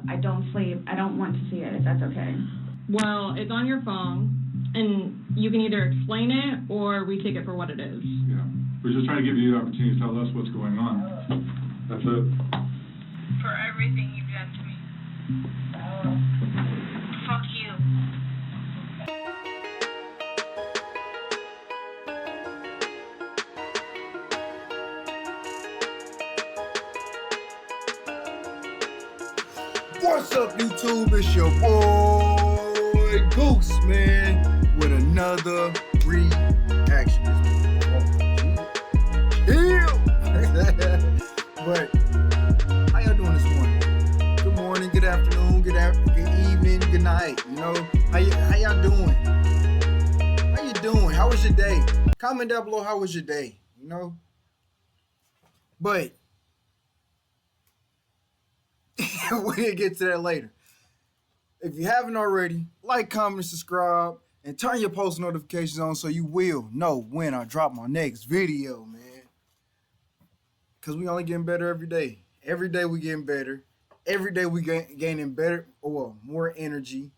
I don't sleep. I don't want to see it, if that's okay. Well, it's on your phone, and you can either explain it or we take it for what it is. Yeah. We're just trying to give you the opportunity to tell us what's going on. That's it. For everything you've done to me. Fuck you. What's up, YouTube? It's your boy Goose, man, with another reaction. Chill. But how y'all doing this morning? Good morning, good afternoon, good evening, good night. You know, how y'all doing? How you doing? How was your day? Comment down below. How was your day? You know, but we'll get to that later. If you haven't already, like, comment, subscribe, and turn your post notifications on so you will know when I drop my next video, man. Because we only getting better every day. Every day we getting better. Every day we gaining better or more energy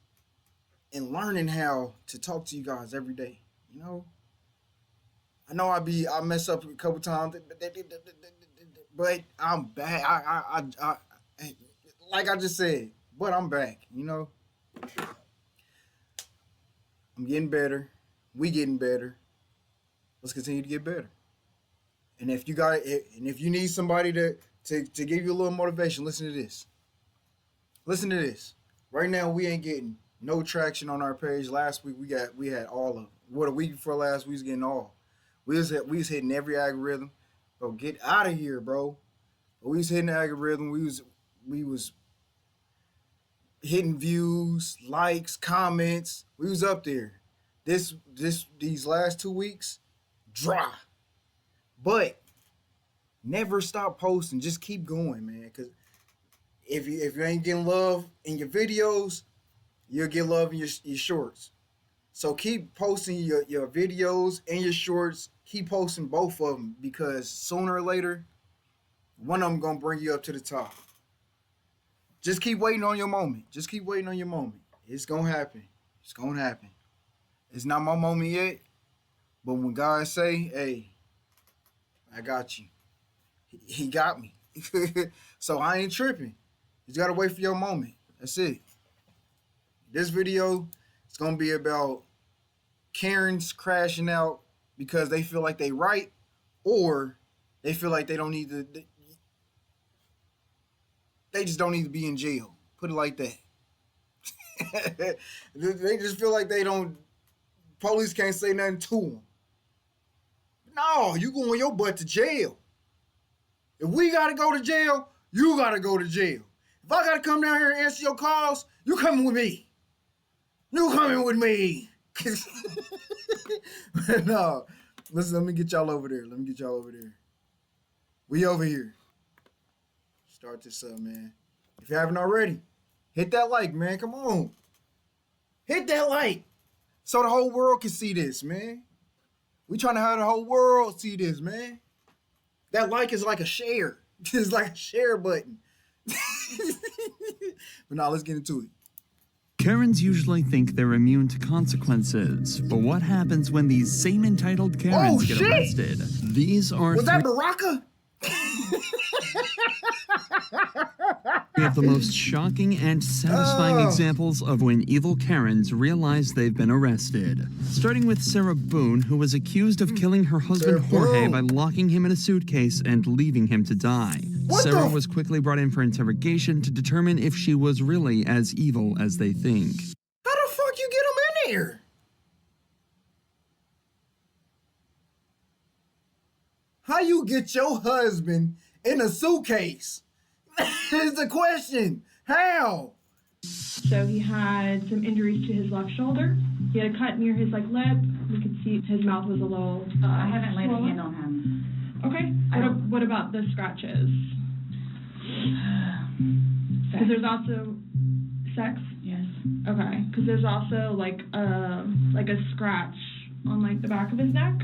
and learning how to talk to you guys every day. You know? I know I mess up a couple times, but I'm back. I like I just said, but I'm back, you know. I'm getting better. We getting better. Let's continue to get better. And if you need somebody to give you a little motivation, listen to this. Listen to this. Right now we ain't getting no traction on our page. Last week we had all of them. What, a week before last we was getting all. We was hitting every algorithm. Bro, get out of here, bro. We was hitting the algorithm. We was hitting views, likes, comments. We was up there. These last 2 weeks, dry. But never stop posting. Just keep going, man. Cause if you ain't getting love in your videos, you'll get love in your shorts. So keep posting your videos and your shorts. Keep posting both of them, because sooner or later, one of them gonna bring you up to the top. Just keep waiting on your moment. Just keep waiting on your moment. It's gonna happen. It's gonna happen. It's not my moment yet, but when God say, hey, I got you, he got me. So I ain't tripping. You just gotta wait for your moment. That's it. This video is gonna be about Karens crashing out because they feel like they right, or they feel like they don't need to. They just don't need to be in jail. Put it like that. They just feel like they don't. Police can't say nothing to them. No, you going your butt to jail. If we gotta go to jail, you gotta go to jail. If I gotta come down here and answer your calls, you coming with me. You coming with me. No, listen. Let me get y'all over there. We over here. Start this up, man. If you haven't already, hit that like, man. Come on. Hit that like so the whole world can see this, man. We trying to have the whole world see this, man. That like is like a share. It's like a share button. But now let's get into it. Karens usually think they're immune to consequences, but what happens when these same entitled Karens get arrested? These are Was that Baraka? We have the most shocking and satisfying examples of when evil Karens realize they've been arrested. Starting with Sarah Boone, who was accused of killing her husband Jorge by locking him in a suitcase and leaving him to die. Sarah was quickly brought in for interrogation to determine if she was really as evil as they think. How the fuck you get him in here? How you get your husband in a suitcase? Is the question. How? So he had some injuries to his left shoulder. He had a cut near his lip. We could see his mouth was a little I haven't laid a hand on him. Okay. What about the scratches? Because there's also sex. Yes. Okay. Because there's also like a scratch on the back of his neck.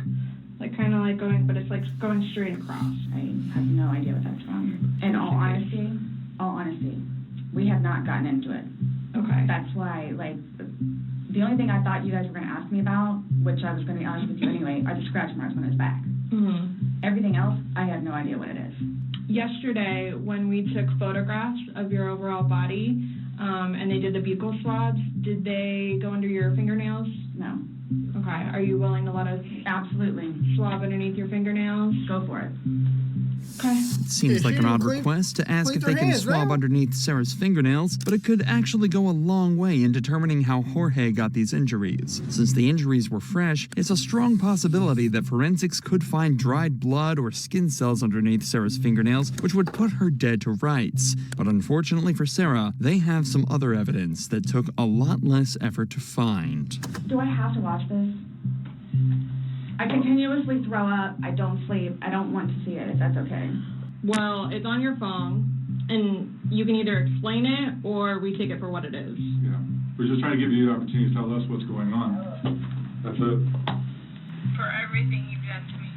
Kind of going, but it's going straight across. I have no idea what that's from. In all honesty, We have not gotten into it. Okay. That's why, like, the only thing I thought you guys were gonna ask me about, which I was gonna be honest with you anyway, are the scratch marks on his back. Mm-hmm. Everything else, I have no idea what it is. Yesterday, when we took photographs of your overall body, and they did the buccal swabs, did they go under your fingernails? No. Okay. Are you willing to let us Absolutely. swab underneath your fingernails? Go for it. Okay. It seems Yeah, like she an didn't odd clean- request to ask clean if her they can hands, swab man. underneath Sarah's fingernails, but it could actually go a long way in determining how Jorge got these injuries. Since the injuries were fresh, it's a strong possibility that forensics could find dried blood or skin cells underneath Sarah's fingernails, which would put her dead to rights. But unfortunately for Sarah, they have some other evidence that took a lot less effort to find. Do I have to watch this? I continuously throw up. I don't sleep. I don't want to see it, if that's okay. Well, it's on your phone, and you can either explain it or we take it for what it is. Yeah. We're just trying to give you the opportunity to tell us what's going on. That's it. For everything you've done to me.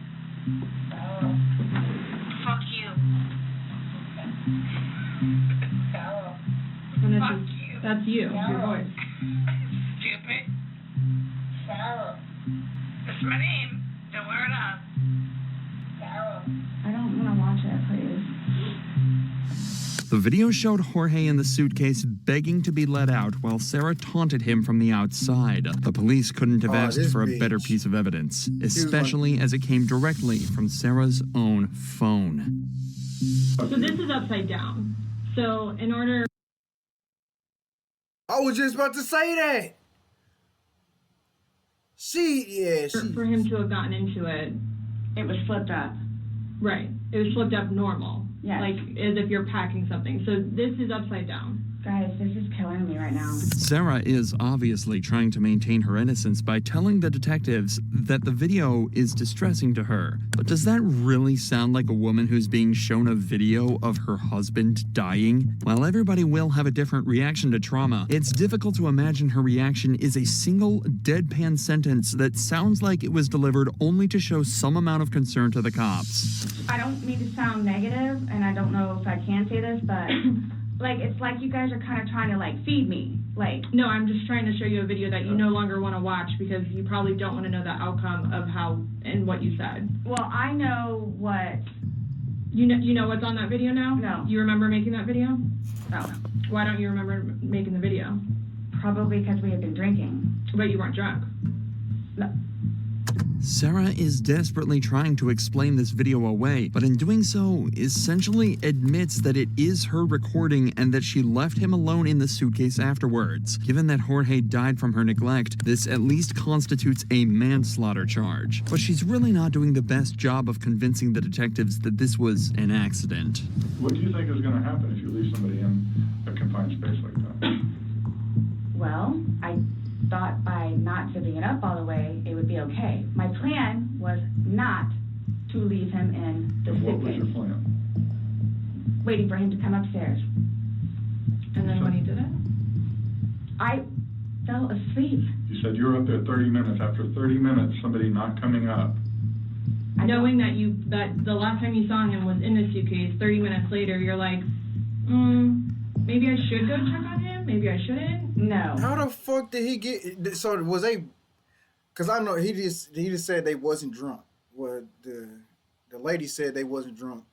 Fuck you. And it's Fuck just- you. that's you, your voice. Stupid. That's my name. Don't wear it up. I don't want to watch it, please. The video showed Jorge in the suitcase begging to be let out while Sarah taunted him from the outside. The police couldn't have Oh, asked this for a bitch. better piece of evidence, was especially as it came directly from Sarah's own phone. So this is upside down. So in order I was just about to say that. She. for him to have gotten into it, It was flipped up. right, it was flipped up normal. Yes. Like as if you're packing something. So this is upside down. Guys, this is killing me right now. Sarah is obviously trying to maintain her innocence by telling the detectives that the video is distressing to her. But does that really sound like a woman who's being shown a video of her husband dying? While everybody will have a different reaction to trauma, it's difficult to imagine her reaction is a single deadpan sentence that sounds like it was delivered only to show some amount of concern to the cops. I don't mean to sound negative, and I don't know if I can say this, but like it's like you guys are kind of trying to like feed me. Like, No, I'm just trying to show you a video that you no longer want to watch because you probably don't want to know the outcome of how and what you said. well, I know what. You know what's on that video now? No. You remember making that video? No, Why don't you remember making the video? probably because we had been drinking. But you weren't drunk. No. Sarah is desperately trying to explain this video away, but in doing so, essentially admits that it is her recording and that she left him alone in the suitcase afterwards. Given that Jorge died from her neglect, this at least constitutes a manslaughter charge. But she's really not doing the best job of convincing the detectives that this was an accident. What do you think is going to happen if you leave somebody in a confined space like that? Well, I thought by not giving it up all the way, it would be okay. My plan was not to leave him in the What was your suitcase, plan? waiting for him to come upstairs. And then when he did it? I fell asleep. You said you were up there 30 minutes. After 30 minutes, somebody not coming up. Knowing that the last time you saw him was in the suitcase, 30 minutes later, you're like, maybe I should go check on him? Maybe I shouldn't? No. How the fuck did he get? So was they? Cause I know he just said they wasn't drunk. Well, the lady said they wasn't drunk.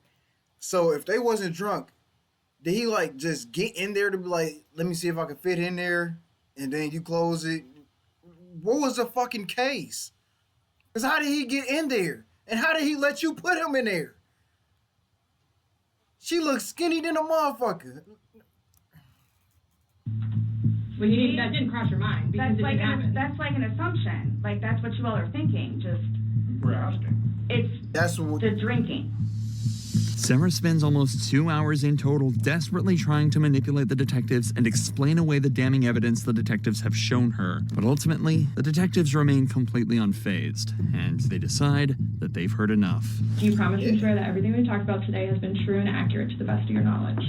So if they wasn't drunk, did he like just get in there to be like, let me see if I can fit in there, and then you close it? What was the fucking case? Cause how did he get in there, and how did he let you put him in there? She looks skinny than a motherfucker. But that didn't cross your mind because That's it like didn't happen. that's like an assumption. Like that's what you all are thinking. Just We're asking. That's what. the drinking. Sarah spends almost 2 hours in total desperately trying to manipulate the detectives and explain away the damning evidence the detectives have shown her. But ultimately, the detectives remain completely unfazed, and they decide that they've heard enough. Do you promise me, swear that everything we talked about today has been true and accurate to the best of your knowledge?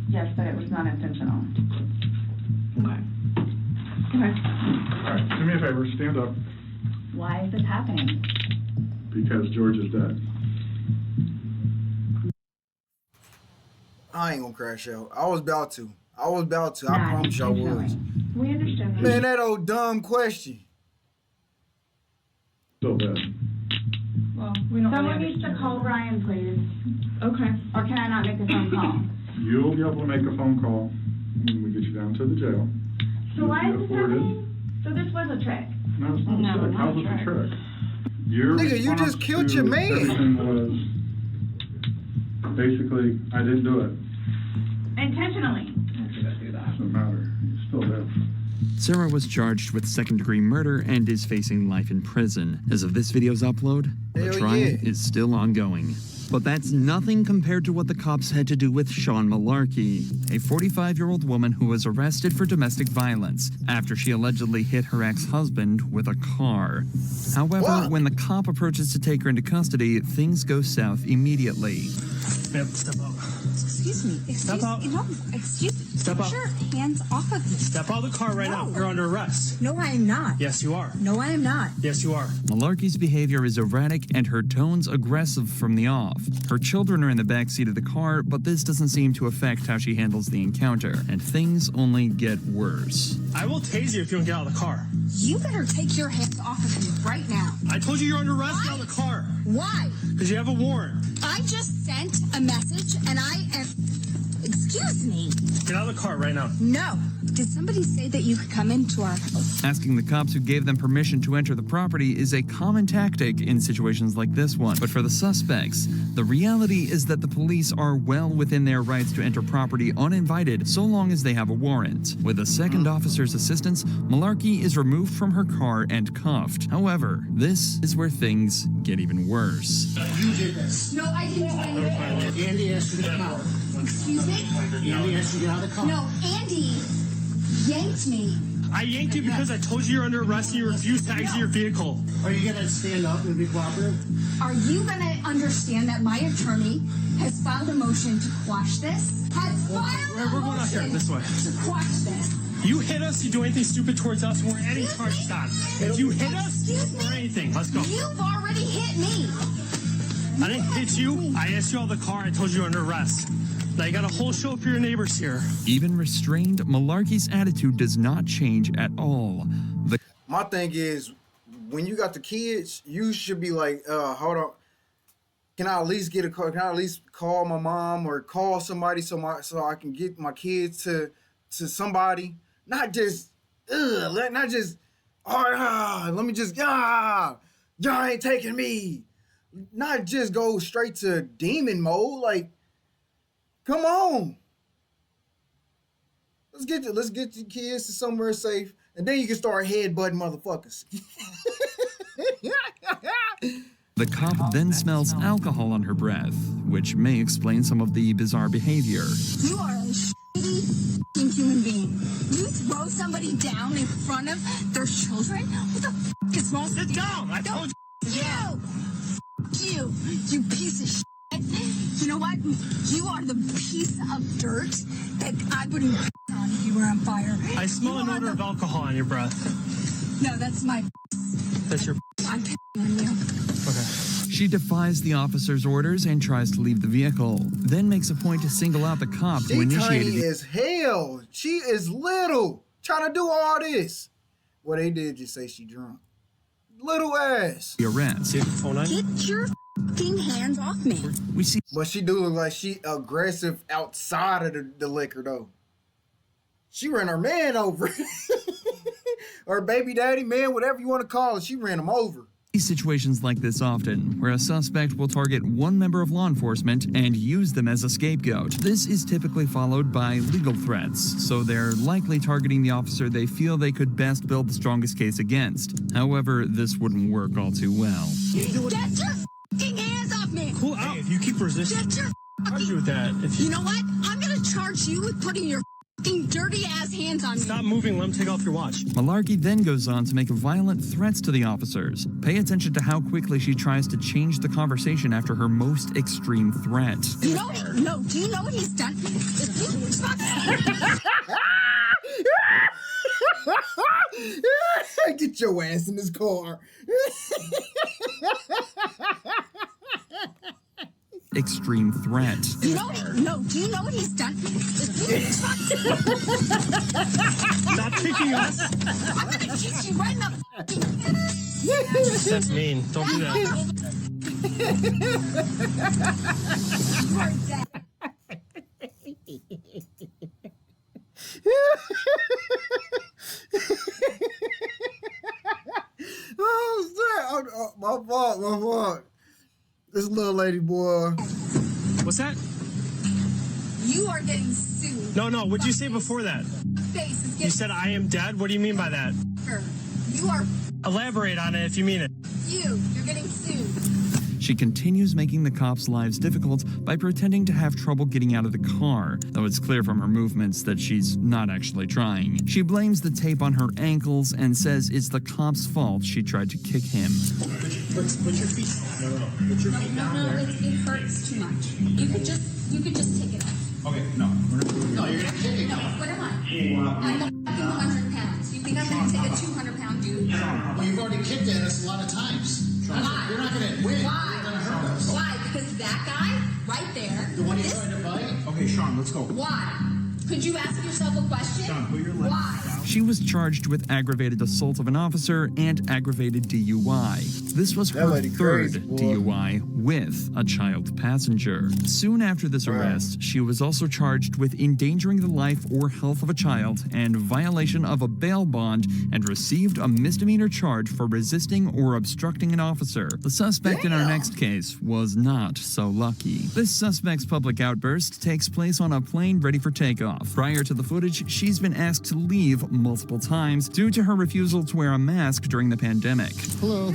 Yes, but it was not intentional. Okay. Okay. All right, do me a favor, stand up, Why is this happening? because George is dead. I ain't gonna crash out. I was about to. I was about to. I Not promise you I was. intentionally. We understand that. Man, that old dumb question. Still bad. Well, we don't Someone really needs to understand. call Ryan, please. Okay. Or can I not make a phone call? You'll be able to make a phone call when we get you down to the jail. So why You'll is be this afforded. happening? So this was a trick. No, it's not No, a trick. not How's a it a trick. trick? Your Nigga, you response just killed to your man. everything was basically, I didn't do it. Intentionally. Doesn't matter. You're still there. Sarah was charged with second-degree murder and is facing life in prison. As of this video's upload, the Hell trial yeah. is still ongoing. But that's nothing compared to what the cops had to do with Sean Malarkey, a 45-year-old woman who was arrested for domestic violence after she allegedly hit her ex-husband with a car. However, What? when the cop approaches to take her into custody, things go south immediately. Ma'am, step out. Excuse me. Step out. No, excuse me. Step Put out. your hands off of me. Step out of the car right now. No. You're under arrest. No, I am not. Yes, you are. No, I am not. Yes, you are. Malarkey's behavior is erratic and her tones aggressive from the off. Her children are in the back seat of the car, but this doesn't seem to affect how she handles the encounter, and things only get worse. I will tase you if you don't get out of the car. You better take your hands off of me right now. I told you you're under arrest. Get out of the car. Why? Because you have a warrant. I just sent a message and I am. Excuse me. Get out of the car right now. No. Did somebody say that you could come into our house? Asking the cops who gave them permission to enter the property is a common tactic in situations like this one. But for the suspects, the reality is that the police are well within their rights to enter property uninvited so long as they have a warrant. With a second officer's assistance, Malarkey is removed from her car and cuffed. However, this is where things get even worse. You did this. No, I didn't do anything. Andy asked you to get out. Excuse me? Andy asked you to get out of the car. No, Andy yanked me. I yanked you because I told you you're under arrest and you refused to exit your vehicle. Are you gonna stand up and be cooperative? Are you going to understand that my attorney has filed a motion to quash this? Has filed we're a going out here, motion this way. to quash this. You hit us, you do anything stupid towards us, we're any charges on. If you hit us, Excuse me? or anything, let's go. You've already hit me. I didn't hit you. I asked you out of the car. I told you you're under arrest. Now you got a whole show for your neighbors here. Even restrained, Malarkey's attitude does not change at all. My thing is, when you got the kids, you should be like, hold on. Can I at least get a call? Can I at least call my mom or call somebody so I can get my kids to somebody? Not just, let me just, y'all ain't taking me. Not just go straight to demon mode. Like, come on. Let's get your kids to somewhere safe, and then you can start headbutting motherfuckers. The cop then smells alcohol on her breath, which may explain some of the bizarre behavior. You are a shitty f***ing human being. You throw somebody down in front of their children? What the f*** is wrong with you? Sit down. I told you. You piece of shit. You know what? You are the piece of dirt that I wouldn't on if you were on fire. I smell an odor of alcohol on your breath. No, that's my. That's your. I'm pissing on you. Okay. She defies the officer's orders and tries to leave the vehicle, then makes a point to single out the cop who She initiated tiny the as hell. She is little. Trying to do all this. Well, they did just say she drunk. Little ass. arrest. Phone on. Get your f***ing hands off me. We see But she do look like she aggressive outside of the liquor, though. She ran her man over. Or baby daddy, man, whatever you want to call it. She ran him over. situations like this often, where a suspect will target one member of law enforcement and use them as a scapegoat. This is typically followed by legal threats, so they're likely targeting the officer they feel they could best build the strongest case against. However, this wouldn't work all too well. Get your f***ing hands off me! Cool out. Hey, if you keep resisting, Get your charge you with that. If You know what? I'm gonna charge you with putting your f***ing dirty ass hands on me. Stop moving, let him take off your watch. Malarkey then goes on to make violent threats to the officers. Pay attention to how quickly she tries to change the conversation after her most extreme threat. You know, no, do you know what he's done? Get your ass in this car. extreme threat. You know, no, do you know what he's done? Stop kicking us. I'm gonna kiss you right in the That's mean. Don't do that. Oh, shit. My fault. This little lady boy. What's that? You are getting sued. No, what'd you say before that? Face is getting You said I am dead? What do you mean by that? You are Elaborate on it if you mean it. you're getting sued. She continues making the cops' lives difficult by pretending to have trouble getting out of the car, though it's clear from her movements that she's not actually trying. She blames the tape on her ankles and says it's the cop's fault she tried to kick him. Put your feet. No. Put your feet down there. It hurts too much. You could just take it off. Okay, no. No, you're gonna kick it. No, what am I? I'm a fucking 100 pounds. You think I'm gonna take a 200-pound dude? Well, you've already kicked at us a lot of times. Why? You're not gonna win. Why? You're gonna hurt us. Why? Because that guy right there. The one you tried to fight? Okay, Sean, let's go. Why? Could you ask yourself a question? Sean, put your legs Why? down. She was charged with aggravated assault of an officer and aggravated DUI. This was That her lady third crazy, boy. DUI with a child passenger. Soon after this arrest, she was also charged with endangering the life or health of a child and violation of a bail bond and received a misdemeanor charge for resisting or obstructing an officer. The suspect in our next case was not so lucky. This suspect's public outburst takes place on a plane ready for takeoff. Prior to the footage, she's been asked to leave multiple times due to her refusal to wear a mask during the pandemic. Hello.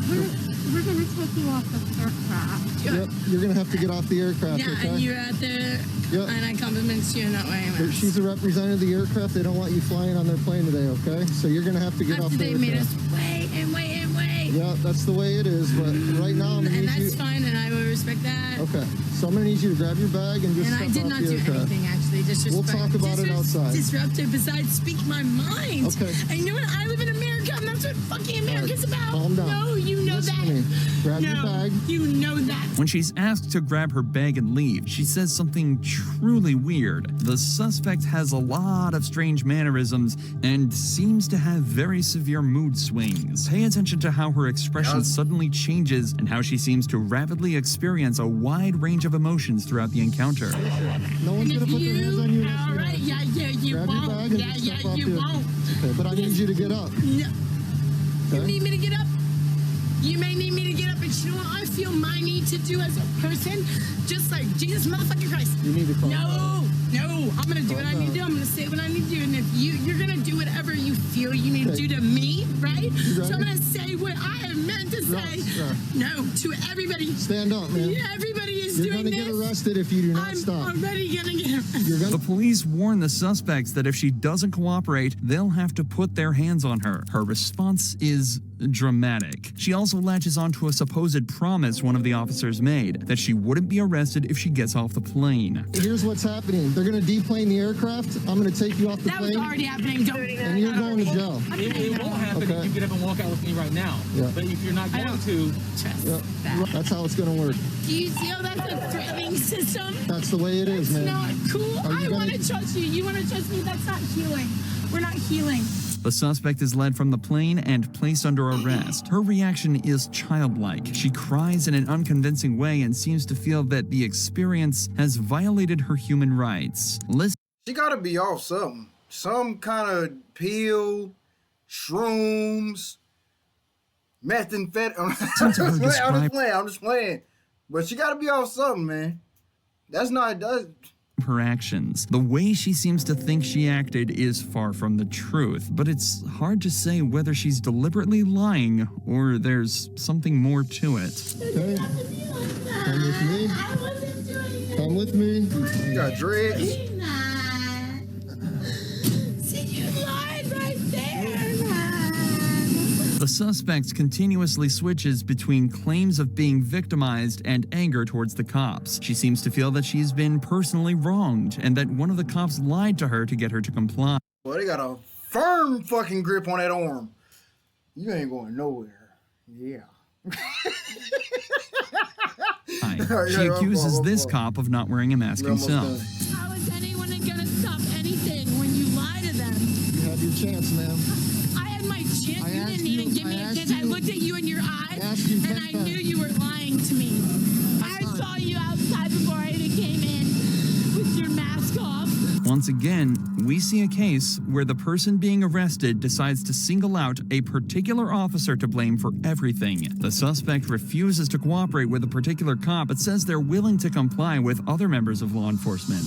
We're going to take you off the aircraft. Yep, you're going to have to get off the aircraft, Yeah, okay? and you're at the... Yep. And I compliment you in that way. But she's a representative of the aircraft. They don't want you flying on their plane today, okay? So you're going to have to get off After the they made aircraft. us wait and wait and wait. Yeah, that's the way it is, but right now I'm going to And need you... that's fine, and I will respect that. Okay, so I'm going to need you to grab your bag and just And step I did off not the do aircraft. anything, actually. We'll talk about it outside. Disruptive, besides speak my mind. Okay. And you know what? I live in America, and that's what fucking America's about. Calm down. No, you know Listen that. to me. Grab your bag. You know that. When she's asked to grab her bag and leave, she says something truly weird. The suspect has a lot of strange mannerisms and seems to have very severe mood swings. Pay attention to how her expression suddenly changes and how she seems to rapidly experience a wide range of emotions throughout the encounter. No one's going to put their hands on you. All right, you Grab won't. your bag and just step off you the won't. Okay, but I need you to get up. No. You Okay? need me to get up? You may need me to get up, but you know what I feel my need to do as a person? Just like Jesus motherfucking Christ. You need to calm No, I'm gonna do what I need to do. down. I'm gonna say what I need to do. And if you're gonna do whatever you feel you need to Okay. do to me, right? So ready? I'm gonna say what I have meant to say. Yeah. No, to everybody. Stand up, man. Yeah, everybody is You're doing going to this. get arrested if you do not I'm stop. already gonna get arrested. You're going The police warn the suspects that if she doesn't cooperate, they'll have to put their hands on her. Her response is dramatic. She also latches onto a supposed promise one of the officers made, that she wouldn't be arrested if she gets off the plane. Here's what's happening. They're going to deplane the aircraft. I'm going to take you off the That was plane. already happening. Don't. And you're going to jail. It won't happen Okay. if you get up and walk out with me right now. Yeah. But if you're not going to, Trust Yep. that. That's how it's going to work. Do you see how that's a threatening system? That's the way it is, man. Not cool. Are you I want to gonna- trust you. You want to trust me? That's not healing. We're not healing. The suspect is led from the plane and placed under arrest. Her reaction is childlike. She cries in an unconvincing way and seems to feel that the experience has violated her human rights. Listen. She gotta be off something. Some kind of pill, shrooms, methamphetamine. I'm just playing. But she gotta be off something, man. That's not her actions. The way she seems to think she acted is far from the truth, but it's hard to say whether she's deliberately lying or there's something more to it. Okay. Come with me. I wasn't doing it. Come with me. You got dreads. See, you lied right there. The suspect continuously switches between claims of being victimized and anger towards the cops. She seems to feel that she's been personally wronged and that one of the cops lied to her to get her to comply. Well, they got a firm fucking grip on that arm. You ain't going nowhere. Yeah. She accuses this cop of not wearing a mask himself. How is anyone gonna stop anything when you lie to them? You had your chance, ma'am. I had my chance. You didn't even give me a chance. I looked at you in your eyes, and I knew you were lying to me. I saw you outside before I even came in with your mask off. Once again, we see a case where the person being arrested decides to single out a particular officer to blame for everything. The suspect refuses to cooperate with a particular cop, but says they're willing to comply with other members of law enforcement.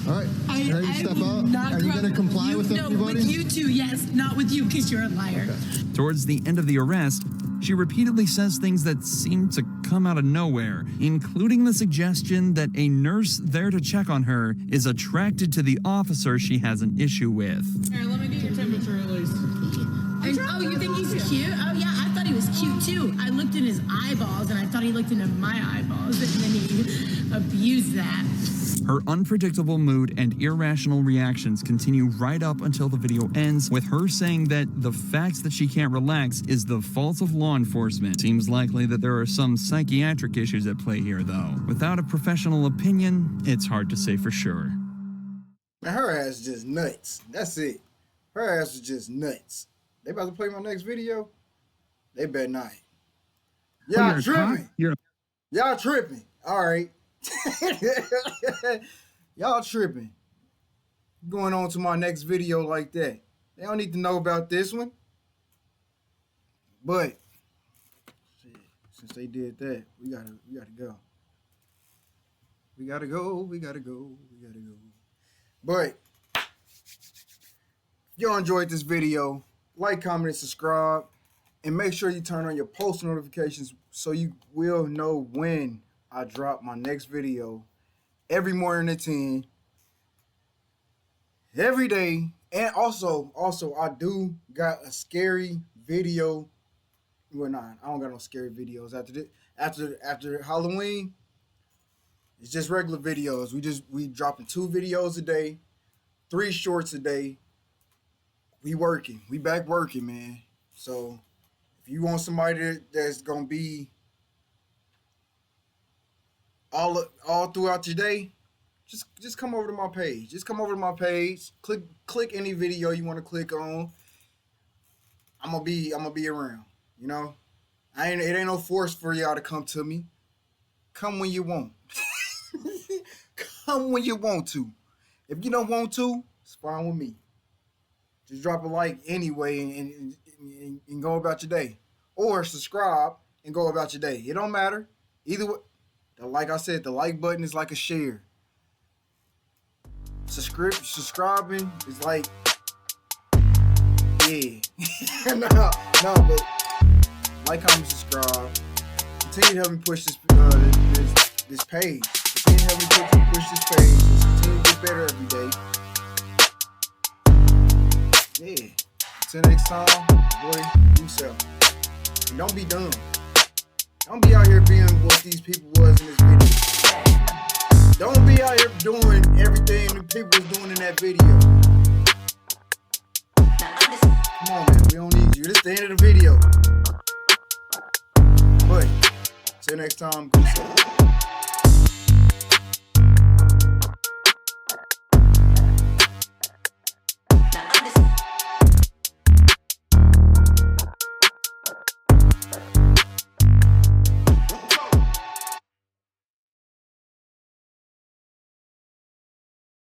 All right, ready to step out? Are you going to comply with everybody? No, with you two, yes. Not with you, because you're a liar. Okay. Towards the end of the arrest, she repeatedly says things that seem to come out of nowhere, including the suggestion that a nurse there to check on her is attracted to the officer she has an issue with. Here, let me get your temperature at least. Oh, you think he's cute? Oh, yeah, I thought he was cute, too. I looked in his eyeballs, and I thought he looked into my eyeballs, and then he abused that. Her unpredictable mood and irrational reactions continue right up until the video ends, with her saying that the fact that she can't relax is the fault of law enforcement. Seems likely that there are some psychiatric issues at play here, though. Without a professional opinion, it's hard to say for sure. Man, her ass is just nuts. That's it. Her ass is just nuts. They about to play my next video? They better not. Y'all tripping. Y'all tripping. All right. Y'all tripping. Going on to my next video like that. They don't need to know about this one. But shit, since they did that, we gotta go. We gotta go. But if y'all enjoyed this video, like, comment, and subscribe. And make sure you turn on your post notifications so you will know when I drop my next video every morning at 10, every day. And also I do got a scary video. Well, nah, I don't got no scary videos after Halloween. It's just regular videos. We dropping 2 videos a day, 3 shorts a day. We working. We back working, man. So if you want somebody that's gonna be all throughout your day, just come over to my page. Just come over to my page. Click any video you want to click on. I'm gonna be around. You know, it ain't no force for y'all to come to me. Come when you want. Come when you want to. If you don't want to, it's fine with me. Just drop a like anyway and go about your day, or subscribe and go about your day. It don't matter either way. Like I said, the like button is like a share. Subscribing is like, yeah. no, but like, comment, subscribe. Continue to help me push this page. Continue to help me push this page. Just continue to get better every day. Yeah. Until next time, boy, do yourself. And don't be dumb. Don't be out here being what these people was in this video. Don't be out here doing everything the people was doing in that video. Come on, man. We don't need you. This is the end of the video. But, till next time, goose up.